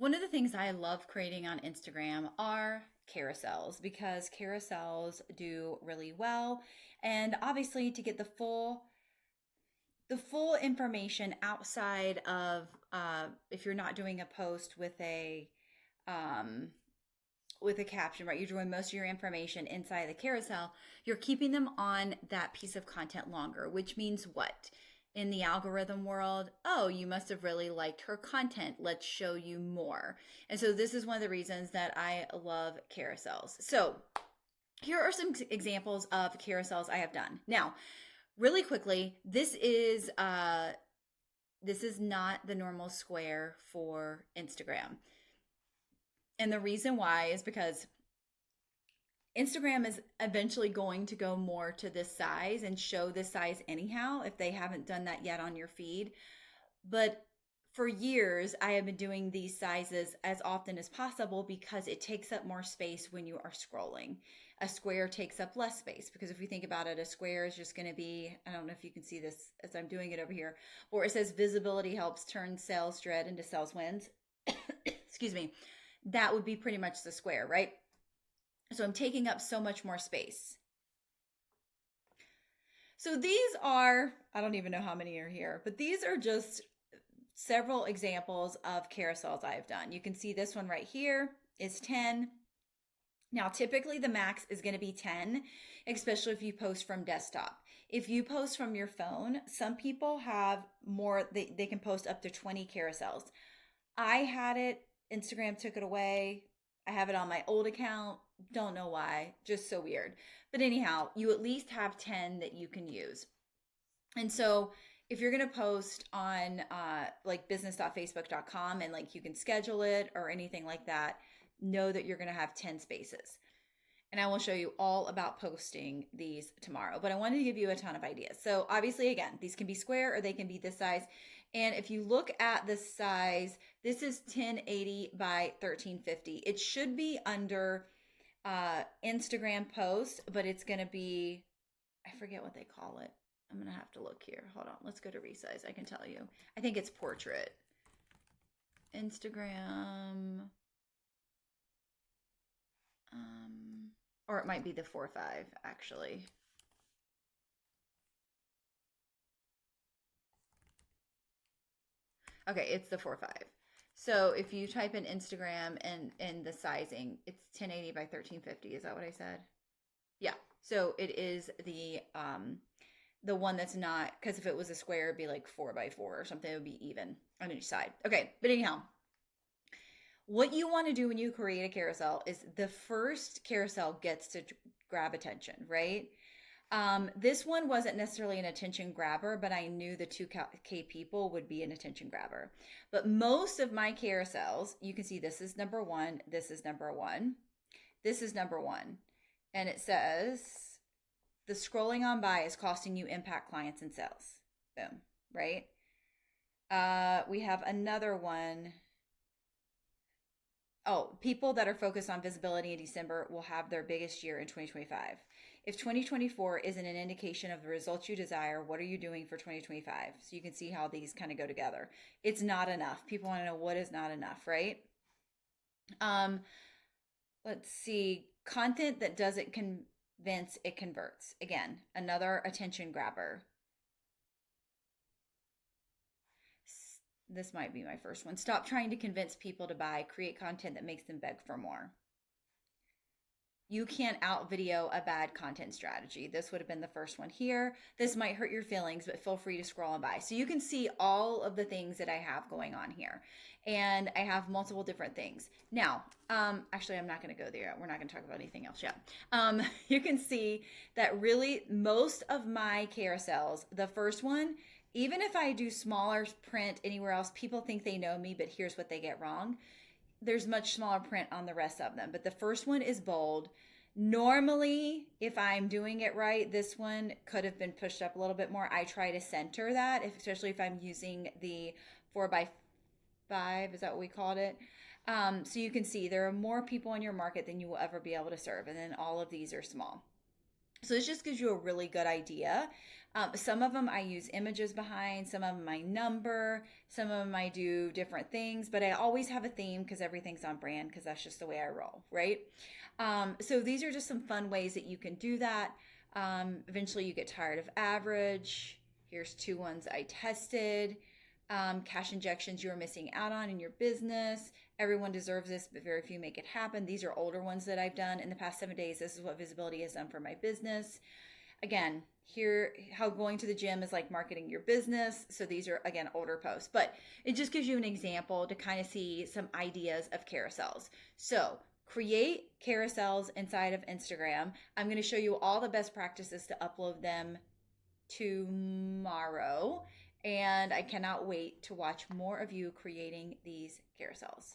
One of the things I love creating on Instagram are carousels because carousels do really well. And obviously to get the full information outside of if you're not doing a post um, with a caption, right? You're doing most of your information inside the carousel. You're keeping them on that piece of content longer, which means what? In the algorithm world, oh, you must have really liked her content. Let's show you more. And so this is one of the reasons that I love carousels. So here are some examples of carousels I have done. Now, really quickly, this is not the normal square for Instagram. And the reason why is because Instagram is eventually going to go more to this size and show this size anyhow if they haven't done that yet on your feed. But for years, I have been doing these sizes as often as possible because it takes up more space when you are scrolling. A square takes up less space because if you think about it, a square is just going to be, I don't know if you can see this as I'm doing it over here, where it says visibility helps turn sales dread into sales wins. Excuse me. That would be pretty much the square, right? So I'm taking up so much more space. So these are, I don't even know how many are here, but these are just several examples of carousels I've done. You can see this one right here is 10. Now, typically the max is going to be 10, especially if you post from desktop. If you post from your phone, some people have more, they can post up to 20 carousels. I had it, Instagram took it away. I have it on my old account. Don't know why, just so weird. But anyhow, you at least have 10 that you can use. And so if you're going to post on like business.facebook.com and like you can schedule it or anything like that, know that you're going to have 10 spaces. And I will show you all about posting these tomorrow. But I wanted to give you a ton of ideas. So obviously, again, these can be square or they can be this size. And if you look at the size, this is 1080 by 1350. It should be under Instagram post, but it's going to be, I forget what they call it. I'm going to have to look here. Hold on. Let's go to resize. I can tell you. I think it's portrait. Instagram. Or it might be the 4.5 actually. Okay, it's the 4.5. So if you type in Instagram and the sizing, it's 1080 by 1350. Is that what I said? Yeah. So it is the one that's not, because if it was a square, it'd be like 4x4 or something. It would be even on each side. Okay, but anyhow, what you want to do when you create a carousel is the first carousel gets to grab attention, right? This one wasn't necessarily an attention grabber, but I knew the 2K people would be an attention grabber. But most of my carousels, you can see this is number one, this is number one, this is number one. And it says, the scrolling on by is costing you impact clients and sales. Boom, right? We have another one. Oh, people that are focused on visibility in December will have their biggest year in 2025. If 2024 isn't an indication of the results you desire, what are you doing for 2025? So you can see how these kind of go together. It's not enough. People want to know what is not enough, right? Let's see. Content that doesn't convince, it converts. Again, another attention grabber. This might be my first one. Stop trying to convince people to buy. Create content that makes them beg for more. You can't out video a bad content strategy. This would have been the first one here. This might hurt your feelings, but feel free to scroll on by. So you can see all of the things that I have going on here. And I have multiple different things. Now, actually, I'm not going to go there. We're not going to talk about anything else yet. You can see that really most of my carousels, the first one, even if I do smaller print anywhere else, people think they know me, but here's what they get wrong. There's much smaller print on the rest of them, but the first one is bold. Normally, if I'm doing it right, this one could have been pushed up a little bit more. I try to center that, especially if I'm using the 4x5, is that what we called it? So you can see there are more people in your market than you will ever be able to serve, and then all of these are small. So this just gives you a really good idea. Some of them I use images behind, some of them I number, some of them I do different things, but I always have a theme because everything's on brand because that's just the way I roll, right? So these are just some fun ways that you can do that. Eventually you get tired of average. Here's 2 ones I tested. Cash injections you're missing out on in your business. Everyone deserves this, but very few make it happen. These are older ones that I've done in the past 7 days. This is what visibility has done for my business. Again, here, how going to the gym is like marketing your business. So these are, again, older posts, but it just gives you an example to kind of see some ideas of carousels. So create carousels inside of Instagram. I'm going to show you all the best practices to upload them tomorrow. And I cannot wait to watch more of you creating these carousels.